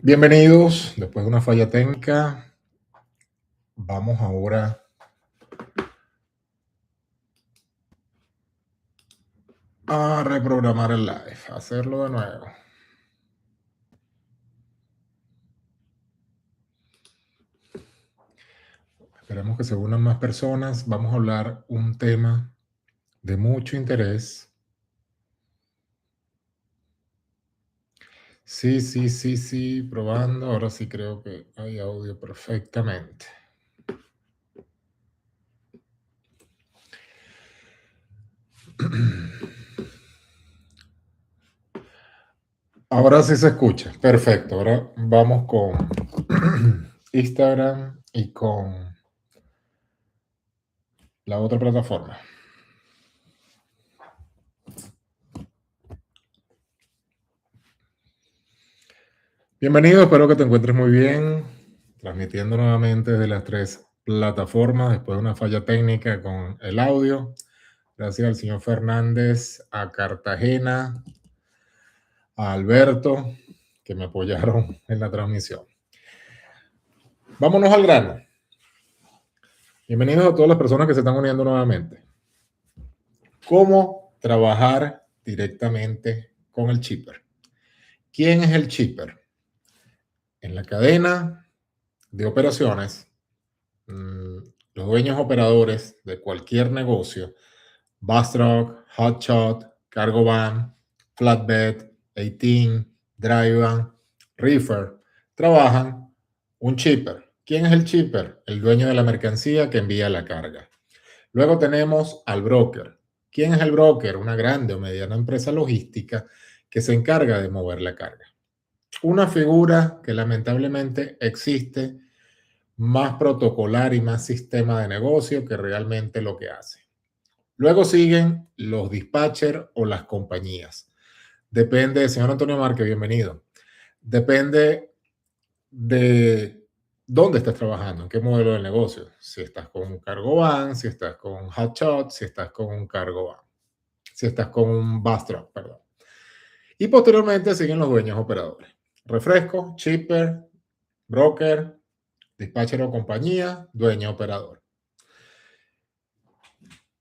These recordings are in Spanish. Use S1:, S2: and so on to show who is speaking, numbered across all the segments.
S1: Bienvenidos, después de una falla técnica, vamos ahora a reprogramar el live, a hacerlo de nuevo. Esperemos que se unan más personas. Vamos a hablar un tema de mucho interés. Sí, probando. Ahora sí creo que hay audio perfectamente. Ahora sí se escucha. Perfecto. Ahora vamos con Instagram y con la otra plataforma. Bienvenido, espero que te encuentres muy bien. Transmitiendo nuevamente desde las tres plataformas después de una falla técnica con el audio. Gracias al señor Fernández, a Cartagena, a Alberto, que me apoyaron en la transmisión. Vámonos al grano. Bienvenidos a todas las personas que se están uniendo nuevamente. ¿Cómo trabajar directamente con el shipper? ¿Quién es el shipper? En la cadena de operaciones, los dueños operadores de cualquier negocio, bus truck, hotshot, cargo van, flatbed, 18, dry van, reefer, trabajan un shipper. ¿Quién es el shipper? El dueño de la mercancía que envía la carga. Luego tenemos al broker. ¿Quién es el broker? Una grande o mediana empresa logística que se encarga de mover la carga. Una figura que lamentablemente existe más protocolar y más sistema de negocio que realmente lo que hace. Luego siguen los dispatchers o las compañías. Depende, señor Antonio Márquez, bienvenido. Depende de dónde estás trabajando, en qué modelo de negocio. Si estás con un cargo van, si estás con un hotshot, si estás con un cargo van, si estás con un bus truck, perdón. Y posteriormente siguen los dueños operadores. Refresco, shipper, broker, dispatcher o compañía, dueño operador.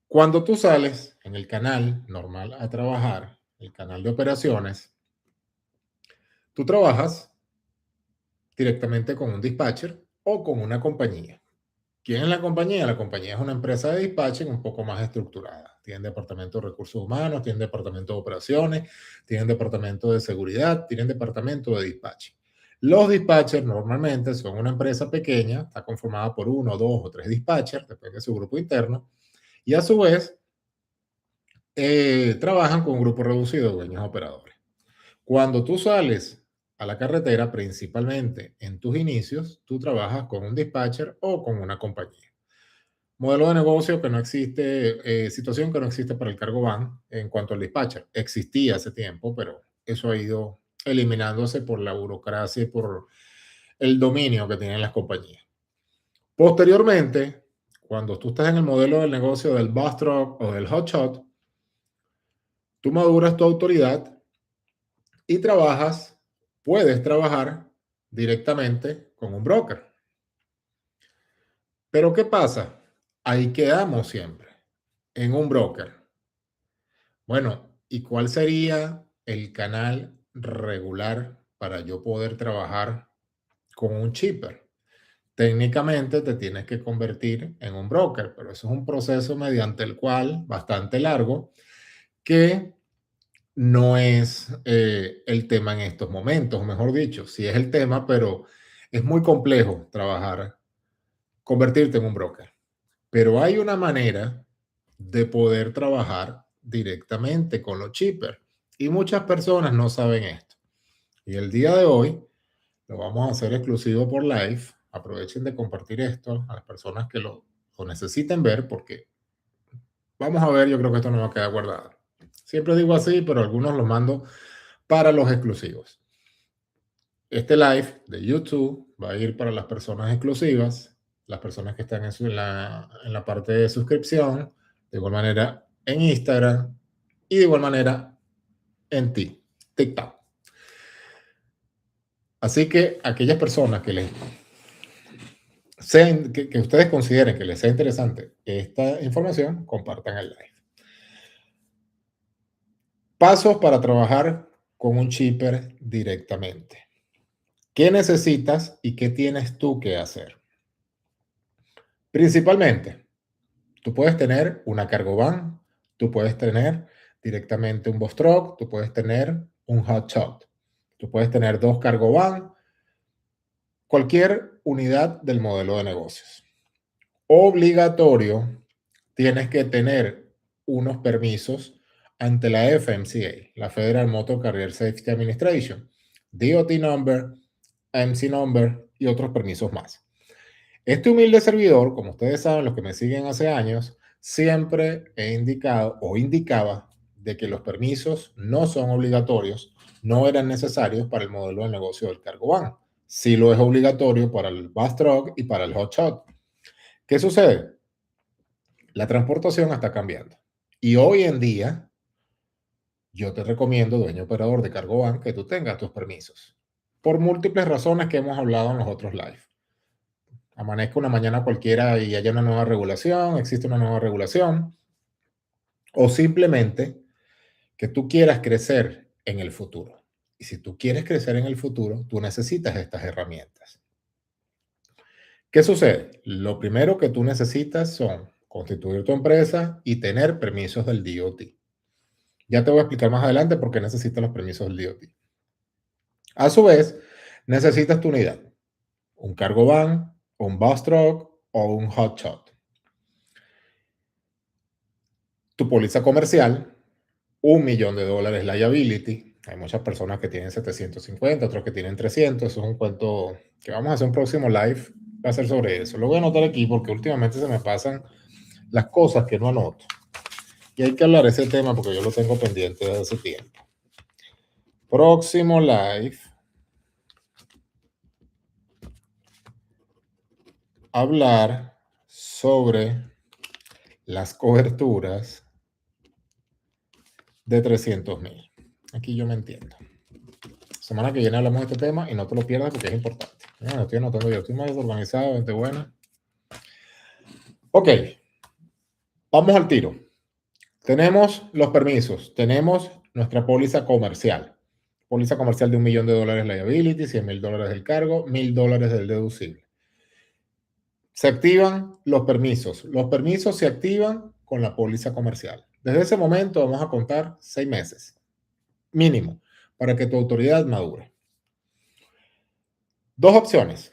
S1: Cuando tú sales en el canal normal a trabajar, el canal de operaciones, tú trabajas directamente con un dispatcher o con una compañía. ¿Quién es la compañía? La compañía es una empresa de dispatching un poco más estructurada. Tienen departamento de recursos humanos, tienen departamento de operaciones, tienen departamento de seguridad, tienen departamento de dispatching. Los dispatchers normalmente son una empresa pequeña, está conformada por uno, dos o tres dispatchers, depende de su grupo interno, y a su vez trabajan con un grupo reducido de dueños operadores. Cuando tú sales a la carretera, principalmente en tus inicios, tú trabajas con un dispatcher o con una compañía. Modelo de negocio que no existe, situación que no existe para el cargo van en cuanto al dispatcher. Existía hace tiempo, pero eso ha ido eliminándose por la burocracia y por el dominio que tienen las compañías. Posteriormente, cuando tú estás en el modelo del negocio del bus truck o del hotshot, tú maduras tu autoridad y puedes trabajar directamente con un broker. Pero ¿qué pasa? Ahí quedamos siempre, en un broker. Bueno, ¿y cuál sería el canal regular para yo poder trabajar con un shipper? Técnicamente te tienes que convertir en un broker, pero eso es un proceso mediante el cual, bastante largo, que no es el tema en estos momentos, o mejor dicho, sí es el tema, pero es muy complejo trabajar, convertirte en un broker. Pero hay una manera de poder trabajar directamente con los shippers y muchas personas no saben esto. Y el día de hoy lo vamos a hacer exclusivo por live. Aprovechen de compartir esto a las personas que lo necesiten ver porque vamos a ver, yo creo que esto no va a quedar guardado. Siempre digo así, pero algunos los mando para los exclusivos. Este live de YouTube va a ir para las personas exclusivas, las personas que están en la parte de suscripción, de igual manera en Instagram y de igual manera en TikTok. Así que aquellas personas que ustedes consideren que les sea interesante esta información, compartan el live. Pasos para trabajar con un shipper directamente. ¿Qué necesitas y qué tienes tú que hacer? Principalmente, tú puedes tener una cargo van, tú puedes tener directamente un bus truck, tú puedes tener un hotshot, tú puedes tener dos cargo van, cualquier unidad del modelo de negocios. Obligatorio, tienes que tener unos permisos ante la FMCA, la Federal Motor Carrier Safety Administration, DOT number, MC number y otros permisos más. Este humilde servidor, como ustedes saben, los que me siguen hace años, siempre he indicado o indicaba de que los permisos no son obligatorios, no eran necesarios para el modelo de negocio del cargo van. Sí lo es obligatorio para el bus truck y para el hotshot. ¿Qué sucede? La transportación está cambiando. Y hoy en día, yo te recomiendo, dueño operador de cargo van, que tú tengas tus permisos. Por múltiples razones que hemos hablado en los otros live. Amanezca una mañana cualquiera y haya una nueva regulación, existe una nueva regulación, o simplemente que tú quieras crecer en el futuro. Y si tú quieres crecer en el futuro, tú necesitas estas herramientas. ¿Qué sucede? Lo primero que tú necesitas son constituir tu empresa y tener permisos del DOT. Ya te voy a explicar más adelante por qué necesitas los permisos del DOT. A su vez, necesitas tu unidad, un cargo van, un bus truck o un hotshot. Tu póliza comercial, $1,000,000 liability. Hay muchas personas que tienen 750, otros que tienen 300. Eso es un cuento que vamos a hacer un próximo live. Va a ser sobre eso. Lo voy a anotar aquí porque últimamente se me pasan las cosas que no anoto. Y hay que hablar de ese tema porque yo lo tengo pendiente desde hace tiempo. Próximo live. Hablar sobre las coberturas de 300,000. Aquí yo me entiendo. Semana que viene hablamos de este tema y no te lo pierdas porque es importante. Estoy anotando yo, estoy más desorganizado, gente buena. Ok, vamos al tiro. Tenemos los permisos, tenemos nuestra póliza comercial. Póliza comercial de $1,000,000 liability, $100,000 del cargo, $1,000 del deducible. Se activan los permisos. Los permisos se activan con la póliza comercial. Desde ese momento vamos a contar 6 meses, mínimo, para que tu autoridad madure. Dos opciones.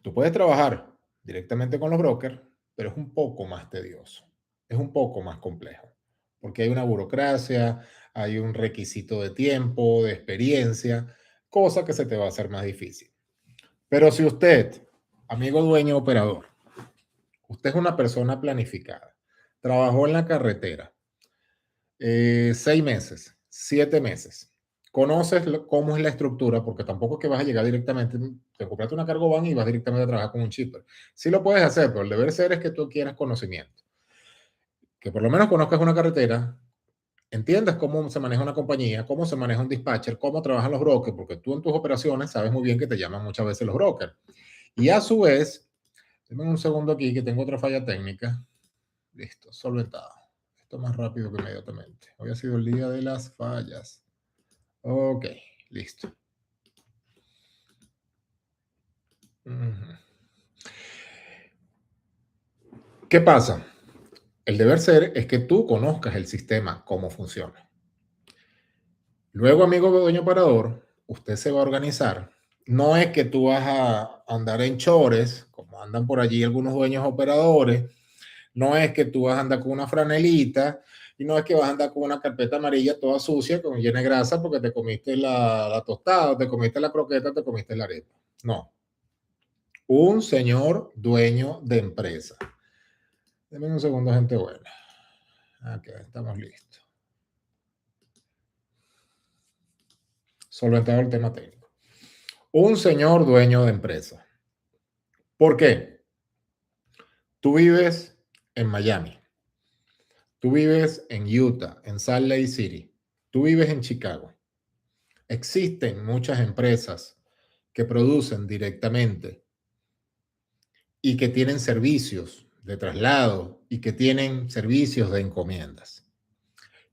S1: Tú puedes trabajar directamente con los brokers, pero es un poco más tedioso, es un poco más complejo, porque hay una burocracia, hay un requisito de tiempo, de experiencia, cosa que se te va a hacer más difícil. Pero si usted, amigo dueño operador, usted es una persona planificada, trabajó en la carretera 6 meses, 7 meses, conoces cómo es la estructura, porque tampoco es que vas a llegar directamente, te compraste una cargo van y vas directamente a trabajar con un shipper. Sí lo puedes hacer, pero el deber ser es que tú quieras conocimiento, que por lo menos conozcas una carretera, entiendas cómo se maneja una compañía, cómo se maneja un dispatcher, cómo trabajan los brokers, porque tú en tus operaciones sabes muy bien que te llaman muchas veces los brokers. Y a su vez, denme un segundo aquí que tengo otra falla técnica. Listo, solventado. Esto más rápido que inmediatamente. Hoy ha sido el día de las fallas. Ok, listo. ¿Qué pasa? El deber ser es que tú conozcas el sistema, cómo funciona. Luego, amigo dueño operador, usted se va a organizar. No es que tú vas a andar en chores, como andan por allí algunos dueños operadores. No es que tú vas a andar con una franelita y no es que vas a andar con una carpeta amarilla toda sucia, con llena de grasa porque te comiste la tostada, te comiste la croqueta, te comiste la arepa. No. Un señor dueño de empresa. Denme un segundo, gente buena. Ok, estamos listos. Solventado el tema técnico. Un señor dueño de empresa. ¿Por qué? Tú vives en Miami. Tú vives en Utah, en Salt Lake City. Tú vives en Chicago. existen muchas empresas que producen directamente y que tienen servicios de traslado y que tienen servicios de encomiendas.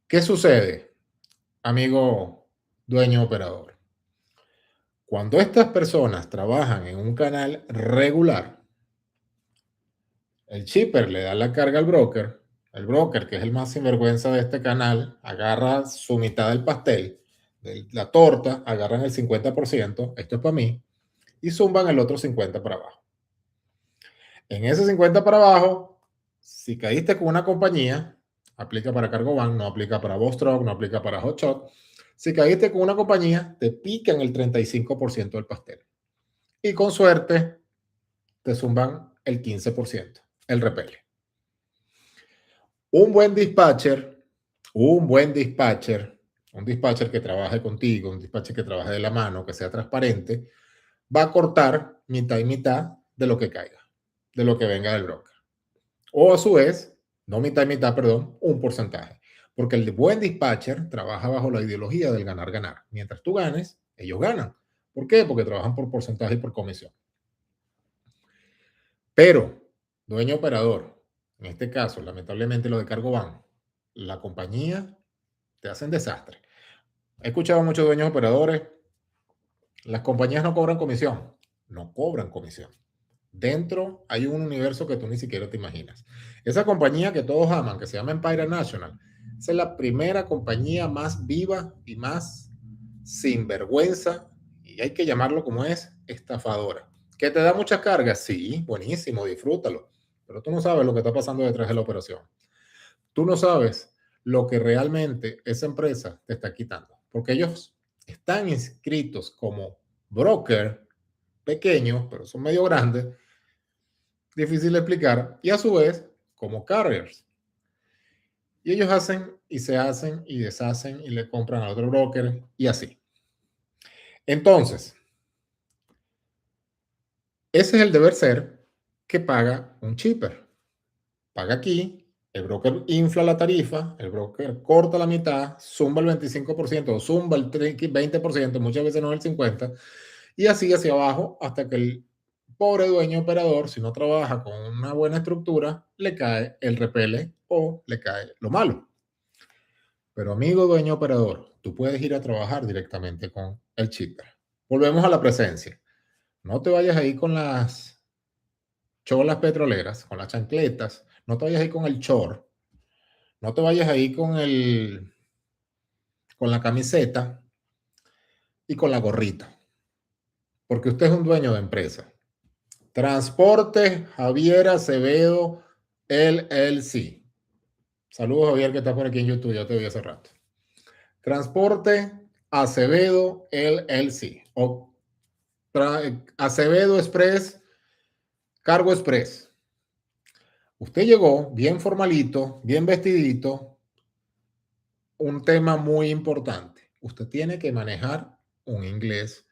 S1: ¿Qué sucede, amigo dueño operador? Cuando estas personas trabajan en un canal regular, el shipper le da la carga al broker, el broker, que es el más sinvergüenza de este canal, agarra su mitad del pastel, de la torta, agarran el 50%, esto es para mí, y zumban el otro 50% para abajo. En ese 50% para abajo, si caíste con una compañía, aplica para Cargoban, no aplica para Bostruck, no aplica para Hotshot. Si caíste con una compañía, te pican el 35% del pastel. Y con suerte, te zumban el 15%, el repele. Un buen dispatcher, un dispatcher que trabaje contigo, un dispatcher que trabaje de la mano, que sea transparente, va a cortar mitad y mitad de lo que caiga, de lo que venga del broker. O a su vez, no mitad y mitad, perdón, un porcentaje. Porque el buen dispatcher trabaja bajo la ideología del ganar-ganar. Mientras tú ganes, ellos ganan. ¿Por qué? Porque trabajan por porcentaje y por comisión. Pero, dueño operador, en este caso, lamentablemente lo de Cargoban, la compañía te hacen desastre. He escuchado a muchos dueños operadores, las compañías no cobran comisión. No cobran comisión. Dentro hay un universo que tú ni siquiera te imaginas. Esa compañía que todos aman, que se llama Empire National, esa es la primera compañía más viva y más sinvergüenza, y hay que llamarlo como es, estafadora. ¿Que te da muchas cargas? Sí, buenísimo, disfrútalo. Pero tú no sabes lo que está pasando detrás de la operación. Tú no sabes lo que realmente esa empresa te está quitando. Porque ellos están inscritos como broker pequeños, pero son medio grandes, difícil de explicar, y a su vez como carriers. Y ellos hacen y se hacen y deshacen y le compran a otro broker y así. Entonces, ese es el deber ser que paga un shipper. Paga aquí, el broker infla la tarifa, el broker corta la mitad, zumba el 25% o zumba el 20%, muchas veces no el 50%, y así hacia abajo hasta que el pobre dueño operador, si no trabaja con una buena estructura, le cae el repele o le cae lo malo. Pero amigo dueño operador, tú puedes ir a trabajar directamente con el shipper. Volvemos a la presencia. No te vayas ahí con las cholas petroleras, con las chancletas. No te vayas ahí con el chor. No te vayas ahí con la camiseta y con la gorrita. Porque usted es un dueño de empresa. Transporte Javier Acevedo LLC. Saludos, Javier, que está por aquí en YouTube. Ya te vi hace rato. Transporte Acevedo LLC. O Acevedo Express, Cargo Express. Usted llegó bien formalito, bien vestidito. Un tema muy importante. Usted tiene que manejar un inglés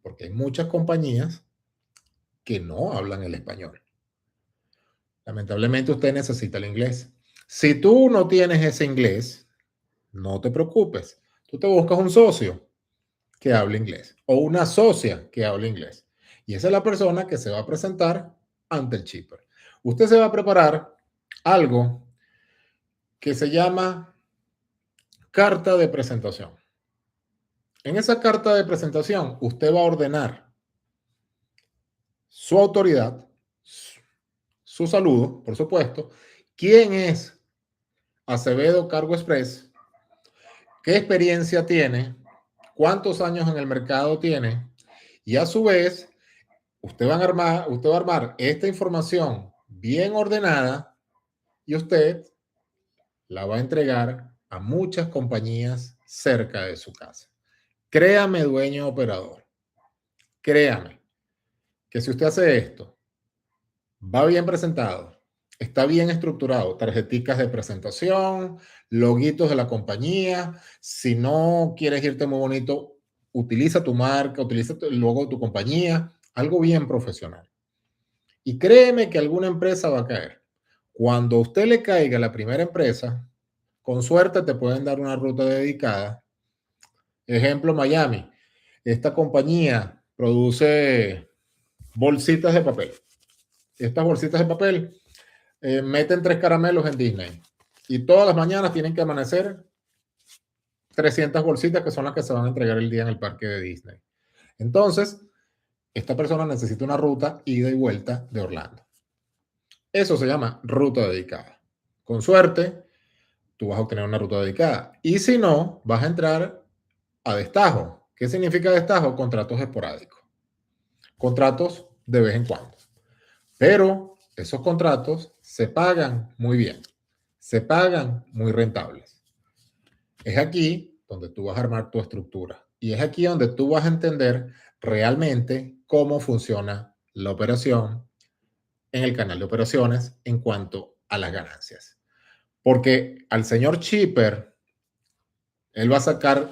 S1: porque hay muchas compañías que no hablan el español. Lamentablemente usted necesita el inglés. Si tú no tienes ese inglés, no te preocupes. Tú te buscas un socio que hable inglés o una socia que hable inglés. Y esa es la persona que se va a presentar ante el shipper. Usted se va a preparar algo que se llama carta de presentación. En esa carta de presentación, usted va a ordenar su autoridad, su saludo, por supuesto, quién es Acevedo Cargo Express, qué experiencia tiene, cuántos años en el mercado tiene, y a su vez, usted va a armar esta información bien ordenada y usted la va a entregar a muchas compañías cerca de su casa. Créame, dueño operador, créame que si usted hace esto, va bien presentado, está bien estructurado, tarjeticas de presentación, loguitos de la compañía. Si no quieres irte muy bonito, utiliza tu marca, utiliza el logo de tu compañía, algo bien profesional. Y créeme que alguna empresa va a caer. Cuando a usted le caiga la primera empresa, con suerte te pueden dar una ruta dedicada. Ejemplo, Miami. Esta compañía produce bolsitas de papel. Estas bolsitas de papel meten 3 caramelos en Disney y todas las mañanas tienen que amanecer 300 bolsitas que son las que se van a entregar el día en el parque de Disney. Entonces, esta persona necesita una ruta ida y vuelta de Orlando. Eso se llama ruta dedicada. Con suerte, tú vas a obtener una ruta dedicada. Y si no, vas a entrar a destajo. ¿Qué significa destajo? Contratos esporádicos. Contratos de vez en cuando. Pero esos contratos se pagan muy bien. Se pagan muy rentables. Es aquí donde tú vas a armar tu estructura. Y es aquí donde tú vas a entender realmente cómo funciona la operación en el canal de operaciones en cuanto a las ganancias. Porque al señor Chipper, él va a sacar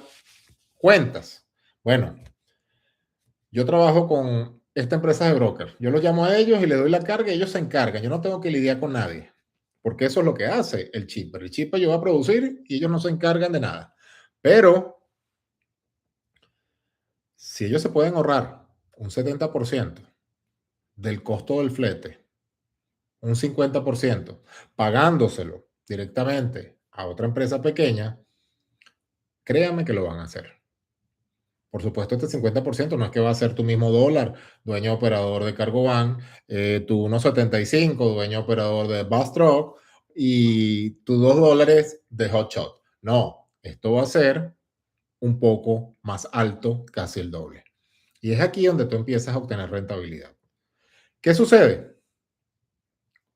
S1: cuentas. Bueno, yo trabajo con esta empresa de broker. Yo los llamo a ellos y les doy la carga y ellos se encargan. Yo no tengo que lidiar con nadie. Porque eso es lo que hace el Chipper. El Chipper yo va a producir y ellos no se encargan de nada. Pero si ellos se pueden ahorrar un 70% del costo del flete, un 50%, pagándoselo directamente a otra empresa pequeña, créanme que lo van a hacer. Por supuesto, este 50% no es que va a ser tu mismo dólar, dueño operador de Cargovan, tu 1.75, dueño operador de Bastrop, y tu $2 de Hotshot. No, esto va a ser un poco más alto, casi el doble. Y es aquí donde tú empiezas a obtener rentabilidad. ¿Qué sucede?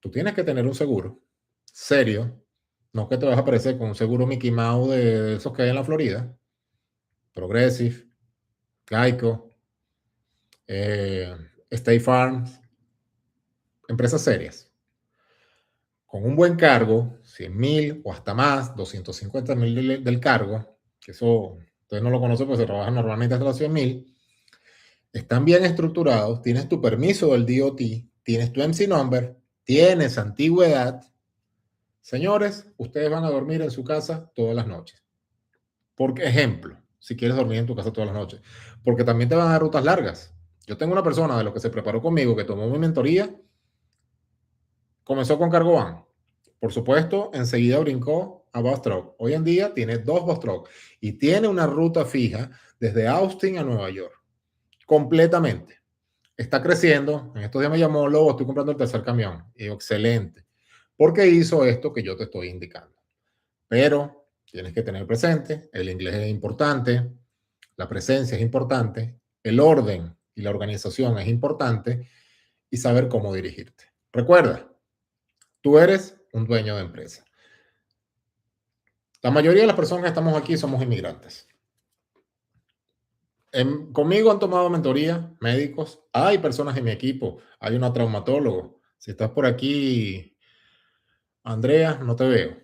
S1: Tú tienes que tener un seguro serio, no que te vas a aparecer con un seguro Mickey Mouse de esos que hay en la Florida, Progressive, Geico, State Farm, empresas serias, con un buen cargo, 100,000 o hasta más, 250,000 del cargo, que eso ustedes no lo conocen porque se trabaja normalmente hasta los 100,000, están bien estructurados, tienes tu permiso del DOT, tienes tu MC number, tienes antigüedad. Señores, ustedes van a dormir en su casa todas las noches. Por ejemplo, si quieres dormir en tu casa todas las noches, porque también te van a dar rutas largas. Yo tengo una persona de los que se preparó conmigo, que tomó mi mentoría, comenzó con Cargovan. Por supuesto, enseguida brincó a Bastrop. Hoy en día tiene 2 Bastrop y tiene una ruta fija desde Austin a Nueva York. Completamente. Está creciendo. En estos días me llamó Lobo, estoy comprando el tercer camión. Y yo, excelente. Porque hizo esto que yo te estoy indicando. Pero tienes que tener presente, el inglés es importante, la presencia es importante, el orden y la organización es importante y saber cómo dirigirte. Recuerda, tú eres un dueño de empresa. La mayoría de las personas que estamos aquí somos inmigrantes. Conmigo han tomado mentoría médicos. Hay personas en mi equipo. Hay una traumatólogo. Si estás por aquí, Andrea, no te veo.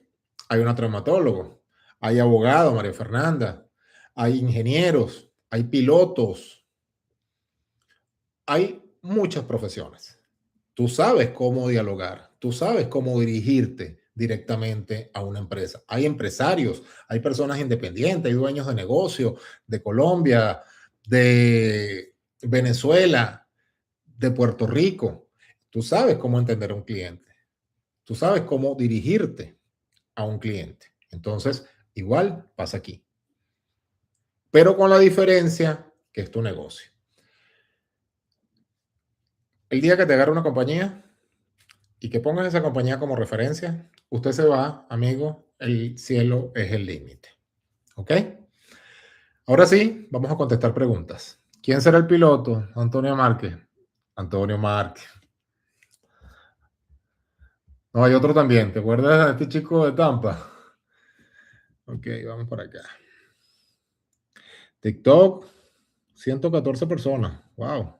S1: Hay una traumatólogo. Hay abogado, María Fernanda. Hay ingenieros. Hay pilotos. Hay muchas profesiones. Tú sabes cómo dialogar. Tú sabes cómo dirigirte directamente a una empresa. Hay empresarios, hay personas independientes, hay dueños de negocio de Colombia, de Venezuela, de Puerto Rico. Tú sabes cómo entender a un cliente. Tú sabes cómo dirigirte a un cliente. Entonces, igual pasa aquí. Pero con la diferencia que es tu negocio. El día que te agarre una compañía y que pongas esa compañía como referencia, usted se va, amigo, el cielo es el límite. ¿Ok? Ahora sí, vamos a contestar preguntas. ¿Quién será el piloto? Antonio Márquez. Antonio Márquez. No, hay otro también. ¿Te acuerdas de este chico de Tampa? Ok, vamos por acá. TikTok, 114 personas. Wow.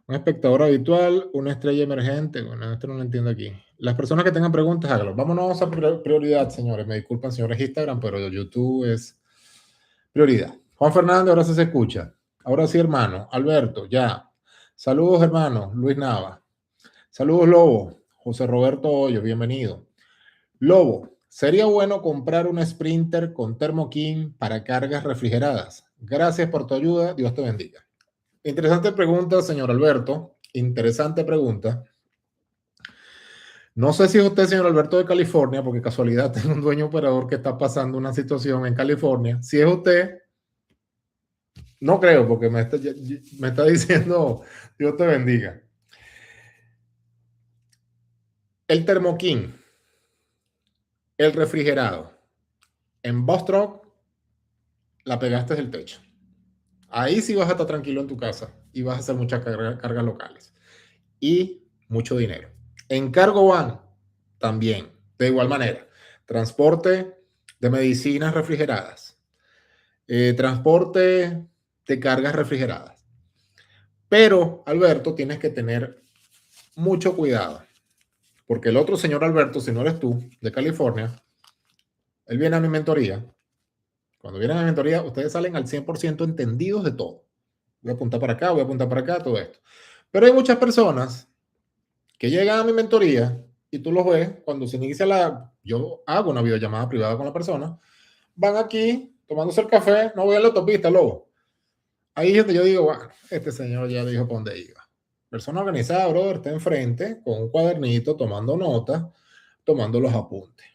S1: Un espectador habitual, una estrella emergente. Bueno, esto no lo entiendo aquí. Las personas que tengan preguntas, háganlo. Vámonos a prioridad, señores. Me disculpan, señores Instagram, pero YouTube es prioridad. Juan Fernández, ahora sí se escucha. Ahora sí, hermano. Alberto, ya. Saludos, hermano. Luis Nava. Saludos, Lobo. José Roberto Hoyo, bienvenido. Lobo, ¿sería bueno comprar un Sprinter con Thermo King para cargas refrigeradas? Gracias por tu ayuda. Dios te bendiga. Interesante pregunta, señor Alberto. Interesante pregunta. No sé si es usted, señor Alberto, de California, porque casualidad tengo un dueño operador que está pasando una situación en California. Si es usted, no creo, porque me está diciendo, Dios te bendiga. El termoquín, el refrigerado, en Bostock la pegaste del techo. Ahí sí vas a estar tranquilo en tu casa y vas a hacer muchas cargas locales. Y mucho dinero. En cargo van también, de igual manera. Transporte de medicinas refrigeradas. Transporte de cargas refrigeradas. Pero, Alberto, tienes que tener mucho cuidado. Porque el otro señor Alberto, si no eres tú, de California, él viene a mi mentoría. Cuando vienen a mi mentoría, ustedes salen al 100% entendidos de todo. Voy a apuntar para acá, voy a apuntar para acá, todo esto. Pero hay muchas personas que llegan a mi mentoría y tú los ves cuando se inicia yo hago una videollamada privada con la persona, van aquí tomándose el café, no voy a la autopista, lobo. Ahí es donde yo digo, bueno, este señor ya dijo para dónde iba. Persona organizada, brother, está enfrente con un cuadernito tomando notas, tomando los apuntes.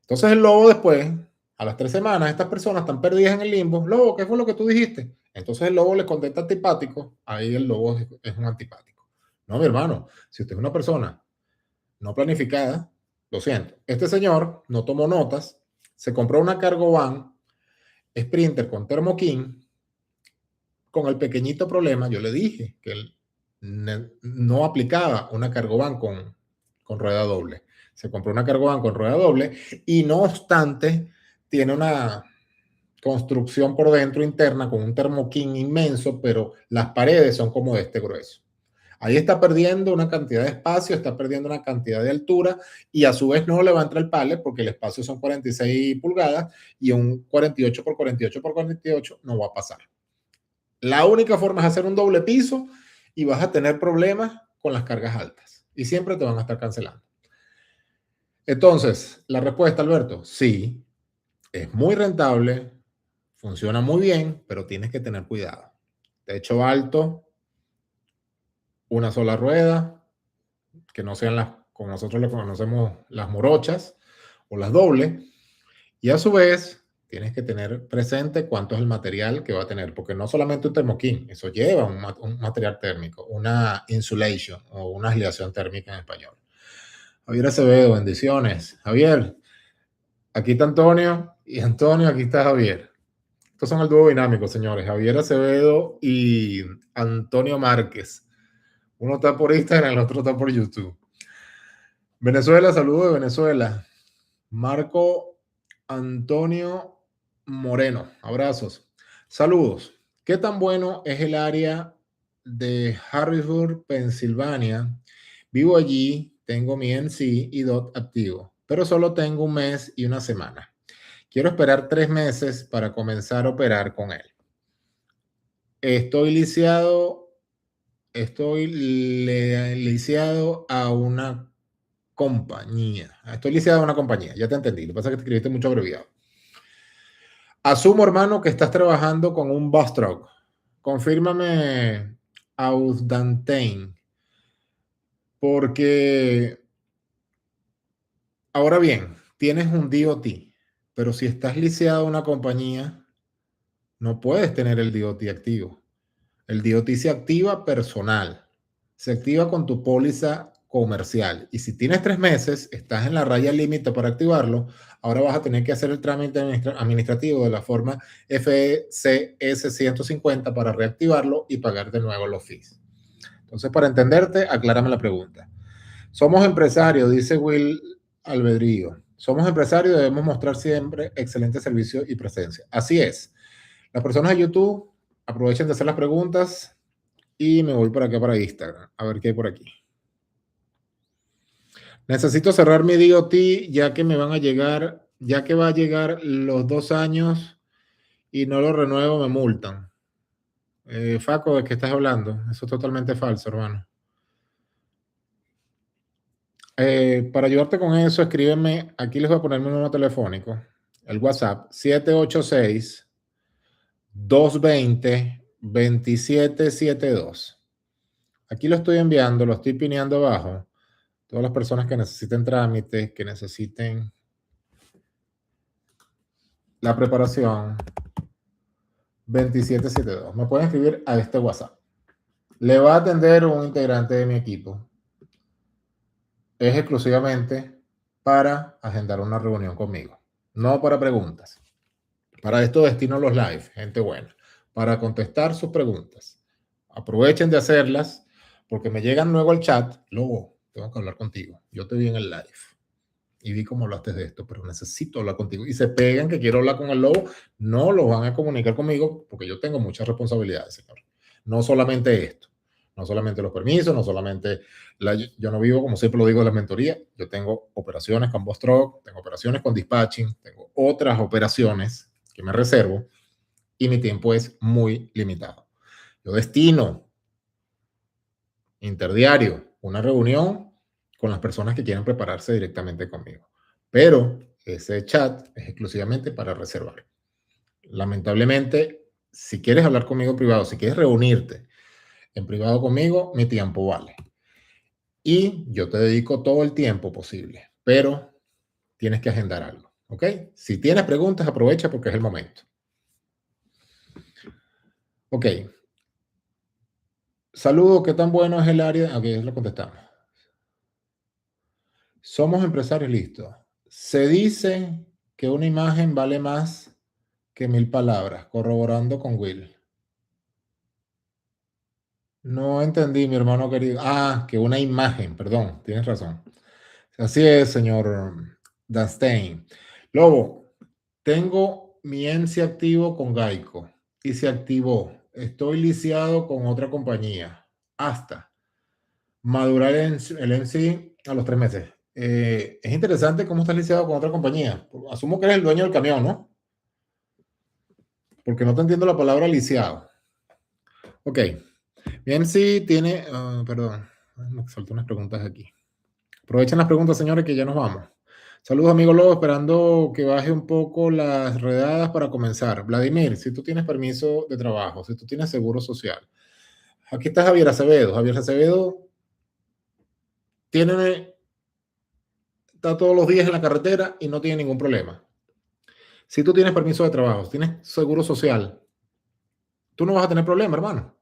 S1: Entonces el lobo después, a las 3 semanas, estas personas están perdidas en el limbo. Lobo, ¿qué fue lo que tú dijiste? Entonces el lobo le contesta antipático, ahí el lobo es un antipático. No, mi hermano, si usted es una persona no planificada, lo siento. Este señor no tomó notas, se compró una cargo van Sprinter con Thermo King, con el pequeñito problema, yo le dije que él no aplicaba una cargo van con rueda doble. Se compró una cargo van con rueda doble y no obstante tiene una construcción por dentro interna con un Thermo King inmenso, pero las paredes son como de este grueso. Ahí está perdiendo una cantidad de espacio, está perdiendo una cantidad de altura y a su vez no le va a entrar el pallet porque el espacio son 46 pulgadas y un 48 por 48 por 48 no va a pasar. La única forma es hacer un doble piso y vas a tener problemas con las cargas altas y siempre te van a estar cancelando. Entonces, la respuesta, Alberto, sí, es muy rentable, funciona muy bien, pero tienes que tener cuidado. Techo alto, una sola rueda, que no sean como nosotros le conocemos, las morochas o las dobles. Y a su vez, tienes que tener presente cuánto es el material que va a tener, porque no solamente un termoquín, eso lleva un material térmico, una insulation o una aislación térmica en español. Javier Acevedo, bendiciones. Javier, aquí está Antonio y Antonio, aquí está Javier. Estos son el dúo dinámico, señores. Javier Acevedo y Antonio Márquez. Uno está por Instagram, el otro está por YouTube. Venezuela, saludo de Venezuela. Marco Antonio Moreno, abrazos. Saludos. ¿Qué tan bueno es el área de Harrisburg, Pensilvania? Vivo allí, tengo mi NC y DOT activo, pero solo tengo un mes y una semana. Quiero esperar 3 meses para comenzar a operar con él. Estoy lisiado a una compañía. Estoy lisiado a una compañía, ya te entendí. Lo que pasa es que te escribiste mucho abreviado. Asumo, hermano, que estás trabajando con un bus truck. Confírmame Ausdantain. Porque, ahora bien, tienes un DOT, pero si estás lisiado a una compañía, no puedes tener el DOT activo. El DOT se activa personal, se activa con tu póliza comercial. Y si tienes 3 meses, estás en la raya límite para activarlo, ahora vas a tener que hacer el trámite administrativo de la forma FCS 150 para reactivarlo y pagar de nuevo los fees. Entonces, para entenderte, aclárame la pregunta. Somos empresarios, dice Will Albedrío. Somos empresarios y debemos mostrar siempre excelente servicio y presencia. Así es. Las personas de YouTube aprovechen de hacer las preguntas y me voy por acá para Instagram. A ver qué hay por aquí. Necesito cerrar mi DOT ya que me van a llegar, ya que va a llegar los 2 años y no lo renuevo, me multan. Faco, ¿de qué estás hablando? Eso es totalmente falso, hermano. Para ayudarte con eso, escríbeme, aquí les voy a poner mi número telefónico, el WhatsApp, 786 220-2772. Aquí lo estoy enviando, lo estoy pineando abajo. Todas las personas que necesiten trámites, que necesiten la preparación, 2772. Me pueden escribir a este WhatsApp. Le va a atender un integrante de mi equipo. Es exclusivamente para agendar una reunión conmigo, no para preguntas. Para esto destino los live, gente buena, para contestar sus preguntas. Aprovechen de hacerlas porque me llegan luego al chat. Luego tengo que hablar contigo. Yo te vi en el live y vi cómo hablaste de esto, pero necesito hablar contigo. Y se pegan que quiero hablar con el lobo, no lo van a comunicar conmigo porque yo tengo muchas responsabilidades, señor. No solamente esto, no solamente los permisos, no solamente, yo no vivo, como siempre lo digo, de la mentoría. Yo tengo operaciones con Vostrock, tengo operaciones con Dispatching, tengo otras operaciones que me reservo y mi tiempo es muy limitado. Yo destino interdiario una reunión con las personas que quieren prepararse directamente conmigo. Pero ese chat es exclusivamente para reservar. Lamentablemente, si quieres hablar conmigo en privado, si quieres reunirte en privado conmigo, mi tiempo vale. Y yo te dedico todo el tiempo posible, pero tienes que agendar algo, ¿ok? Si tienes preguntas, aprovecha porque es el momento. Ok. Saludo, ¿qué tan bueno es el área? Aquí lo contestamos. Somos empresarios, listo. Se dice que una imagen vale más que 1000 palabras, corroborando con Will. No entendí, mi hermano querido. Ah, que una imagen, perdón, tienes razón. Así es, señor Dastain. Lobo, tengo mi ENSI activo con Geico y se activó. Estoy lisiado con otra compañía. Hasta madurar el ENSI a los 3 meses. Es interesante cómo estás lisiado con otra compañía. Asumo que eres el dueño del camión, ¿no? Porque no te entiendo la palabra lisiado. Ok. Bien, sí, tiene. Perdón, me saltó unas preguntas aquí. Aprovechen las preguntas, señores, que ya nos vamos. Saludos, amigo Lobo, esperando que baje un poco las redadas para comenzar. Vladimir, si tú tienes permiso de trabajo, si tú tienes seguro social. Aquí está Javier Acevedo. Javier Acevedo está todos los días en la carretera y no tiene ningún problema. Si tú tienes permiso de trabajo, tienes seguro social, tú no vas a tener problema, hermano.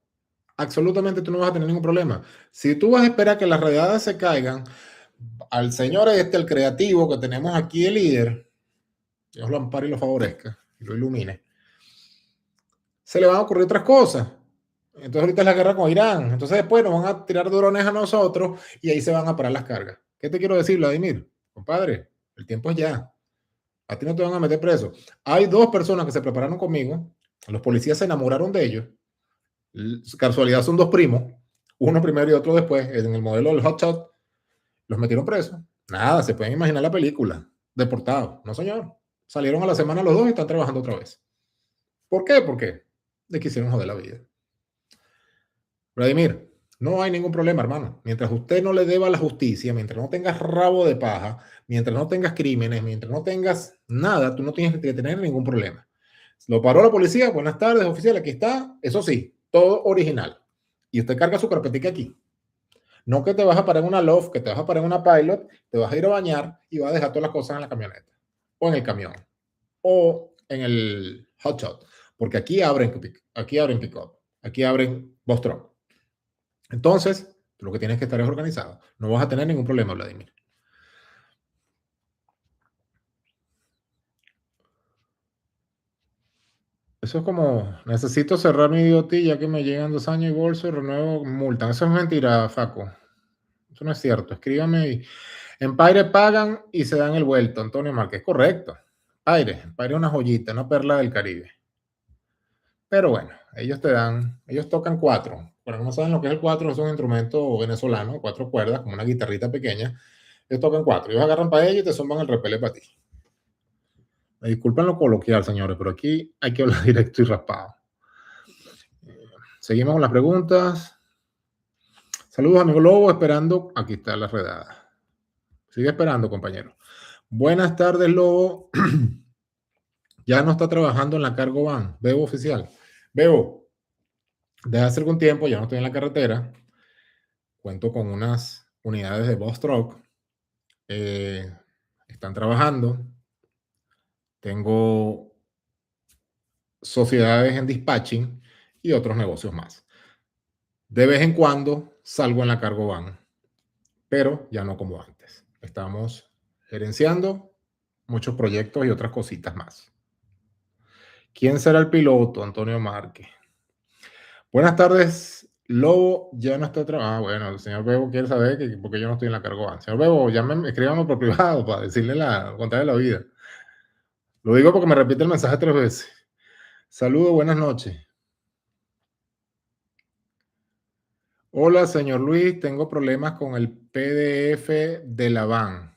S1: Absolutamente tú no vas a tener ningún problema. Si tú vas a esperar que las redadas se caigan, al señor el creativo que tenemos aquí, el líder, Dios lo ampare y lo favorezca y lo ilumine, se le van a ocurrir otras cosas. Entonces ahorita es la guerra con Irán. Entonces después nos van a tirar drones a nosotros y ahí se van a parar las cargas. ¿Qué te quiero decir, Vladimir? Compadre, el tiempo es ya. A ti no te van a meter preso. Hay 2 personas que se prepararon conmigo. Los policías se enamoraron de ellos. Casualidad son 2 primos. Uno primero y otro después. En el modelo del hotshot. Los metieron presos. Nada, se pueden imaginar la película. Deportados. No, señor. Salieron a la semana los 2 y están trabajando otra vez. ¿Por qué? Porque les quisieron joder la vida. Vladimir, no hay ningún problema, hermano. Mientras usted no le deba a la justicia, mientras no tengas rabo de paja, mientras no tengas crímenes, mientras no tengas nada, tú no tienes que tener ningún problema. Lo paró la policía. Buenas tardes, oficial. Aquí está. Eso sí, todo original. Y usted carga su carpetica aquí. No que te vas a parar en una loft, que te vas a parar en una pilot, te vas a ir a bañar y vas a dejar todas las cosas en la camioneta. O en el camión. O en el hotshot. Porque aquí abren pick-up. Aquí abren bus truck. Entonces, lo que tienes que estar es organizado. No vas a tener ningún problema, Vladimir. Eso es como, necesito cerrar mi IoT ya que me llegan 2 años y bolso y renuevo multa. Eso es mentira, Faco. Eso no es cierto. Escríbame. En Paire pagan y se dan el vuelto, Antonio Márquez. Correcto. Paire es una joyita, una perla del Caribe. Pero bueno, ellos tocan 4. Para que no saben lo que es el 4, es un instrumento venezolano, 4 cuerdas, como una guitarrita pequeña. Ellos tocan 4. Ellos agarran para ellos y te zumban el repele para ti. Me disculpen lo coloquial, señores, pero aquí hay que hablar directo y raspado. Seguimos con las preguntas. Saludos, amigo Lobo, esperando. Aquí está la redada. Sigue esperando, compañero. Buenas tardes, Lobo. Ya no está trabajando en la cargo van, Bebo oficial. Veo, desde hace algún tiempo ya no estoy en la carretera, cuento con unas unidades de Boss Truck, están trabajando, tengo sociedades en dispatching y otros negocios más. De vez en cuando salgo en la cargo van, pero ya no como antes. Estamos gerenciando muchos proyectos y otras cositas más. ¿Quién será el piloto? Antonio Márquez. Buenas tardes, Lobo. Ya no está trabajando. Bueno, el señor Bebo quiere saber que porque yo no estoy en la cargo van. Señor Bebo, escríbame por privado para decirle contarle la vida. Lo digo porque me repite el mensaje 3 veces. Saludos, buenas noches. Hola, señor Luis, tengo problemas con el PDF de la van.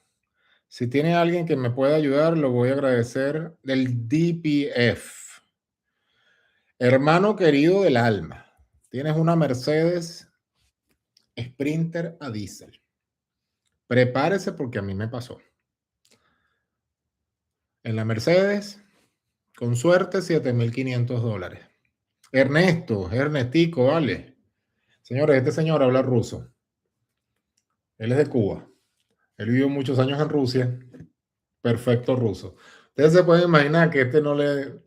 S1: Si tiene alguien que me pueda ayudar, lo voy a agradecer. Del DPF. Hermano querido del alma, tienes una Mercedes Sprinter a diésel. Prepárese porque a mí me pasó. En la Mercedes, con suerte, $7,500. Ernestico, vale. Señores, este señor habla ruso. Él es de Cuba. Él vivió muchos años en Rusia. Perfecto ruso. Ustedes se pueden imaginar que no le...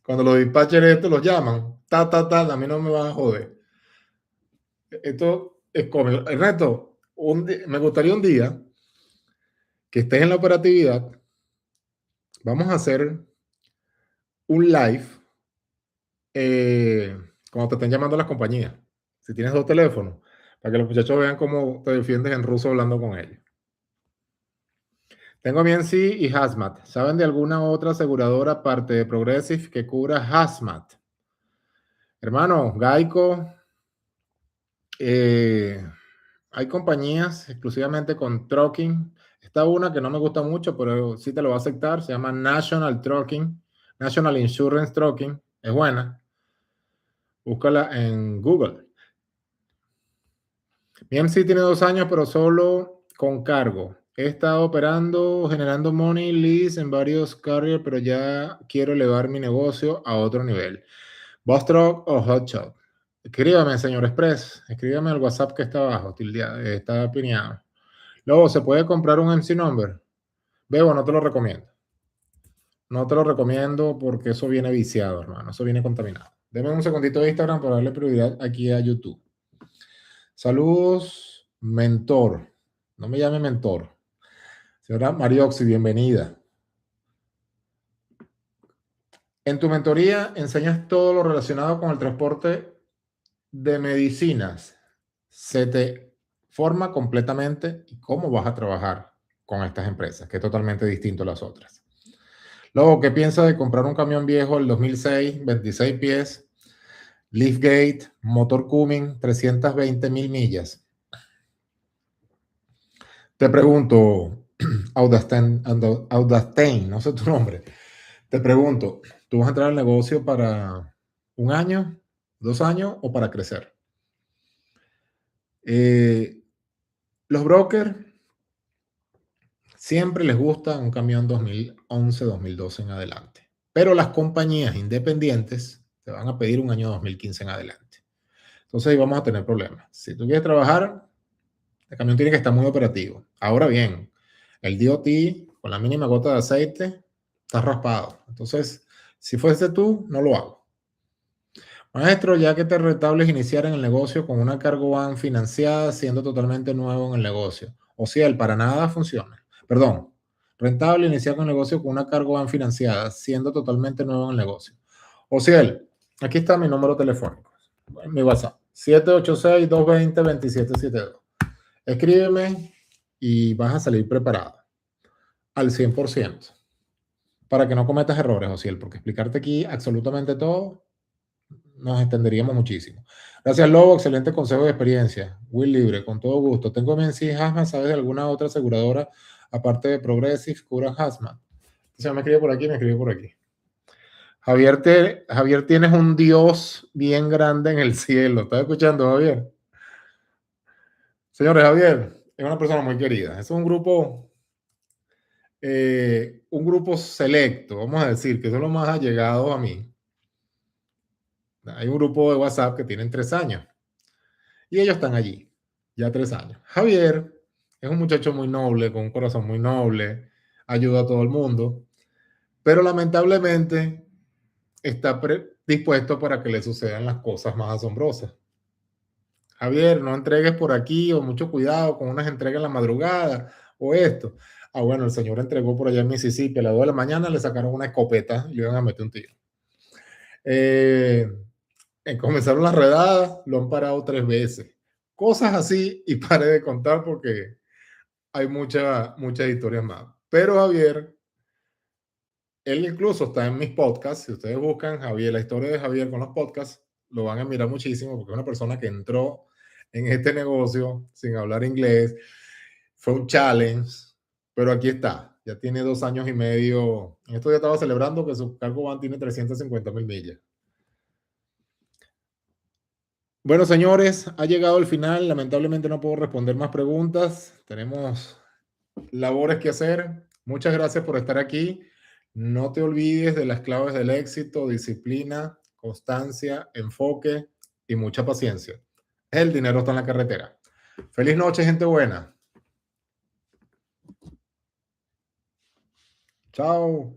S1: Cuando los dispatchers estos los llaman, a mí no me van a joder. Esto es cómico. Ernesto, me gustaría un día que estés en la operatividad. Vamos a hacer un live cuando te estén llamando las compañías. Si tienes 2 teléfonos, para que los muchachos vean cómo te defiendes en ruso hablando con ellos. Tengo BNC y Hazmat. ¿Saben de alguna otra aseguradora aparte de Progressive que cubra Hazmat? Hermano, Geico, hay compañías exclusivamente con trucking. Está una que no me gusta mucho, pero sí te lo va a aceptar. Se llama National Trucking, National Insurance Trucking. Es buena. Búscala en Google. Mi MC tiene 2 años, pero solo con cargo. He estado operando, generando money leads en varios carriers, pero ya quiero elevar mi negocio a otro nivel. Boss Truck o Hotshot. Escríbame, señor Express. Escríbame al WhatsApp que está abajo. Está pineado. Luego, ¿se puede comprar un MC Number? Bebo, no te lo recomiendo. No te lo recomiendo porque eso viene viciado, hermano. Eso viene contaminado. Deme un segundito de Instagram para darle prioridad aquí a YouTube. Saludos, mentor. No me llame mentor. Señora Marioxi, bienvenida. En tu mentoría enseñas todo lo relacionado con el transporte de medicinas. Se te forma completamente cómo vas a trabajar con estas empresas, que es totalmente distinto a las otras. Luego, ¿qué piensas de comprar un camión viejo del 2006, 26 pies, liftgate, motor Cumming, 320,000 millas? Te pregunto, Audastein, no sé tu nombre. Te pregunto, ¿tú vas a entrar al negocio para 1 año, 2 años o para crecer? Los brokers siempre les gusta un camión 2011, 2012 en adelante, pero las compañías independientes te van a pedir un año 2015 en adelante. Entonces ahí vamos a tener problemas. Si tú quieres trabajar, el camión tiene que estar muy operativo. Ahora bien, el DOT con la mínima gota de aceite está raspado. Entonces, si fuese tú, no lo hago. Maestro, ya que te rentable es iniciar en el negocio con una cargo van financiada siendo totalmente nuevo en el negocio. O sea, el para nada funciona. Perdón, rentable iniciar con el negocio con una cargo van financiada siendo totalmente nuevo en el negocio. O sea, aquí está mi número telefónico, mi WhatsApp, 786-220-2772. Escríbeme y vas a salir preparado al 100% para que no cometas errores, Ociel, porque explicarte aquí absolutamente todo nos extenderíamos muchísimo. Gracias, Lobo. Excelente consejo de experiencia. Will Libre, con todo gusto. Tengo BNC Hazmat. ¿Sabes de alguna otra aseguradora aparte de Progressive, cura Hazmat? Se me escribe por aquí, me escribe por aquí. Javier, tienes un Dios bien grande en el cielo. ¿Estás escuchando, Javier? Señores, Javier es una persona muy querida. Es un grupo selecto, vamos a decir, que son los más allegados a mí. Hay un grupo de WhatsApp que tienen 3 años y ellos están allí, ya 3 años. Javier es un muchacho muy noble, con un corazón muy noble, ayuda a todo el mundo, pero lamentablemente está dispuesto para que le sucedan las cosas más asombrosas. Javier, no entregues por aquí, o mucho cuidado con unas entregas en la madrugada, o esto. Ah, bueno, el señor entregó por allá en Mississippi a las 2 de la mañana, le sacaron una escopeta y le iban a meter un tiro. Comenzaron las redadas, lo han parado 3 veces. Cosas así, y pare de contar porque hay muchas historias más. Pero Javier, él incluso está en mis podcasts. Si ustedes buscan Javier, la historia de Javier con los podcasts, lo van a mirar muchísimo porque es una persona que entró en este negocio sin hablar inglés. Fue un challenge, pero aquí está. Ya tiene 2 años y medio. En esto ya estaba celebrando que su cargo van tiene 350,000 millas. Bueno, señores, ha llegado el final. Lamentablemente no puedo responder más preguntas. Tenemos labores que hacer. Muchas gracias por estar aquí. No te olvides de las claves del éxito: disciplina, constancia, enfoque y mucha paciencia. El dinero está en la carretera. Feliz noche, gente buena. Chao.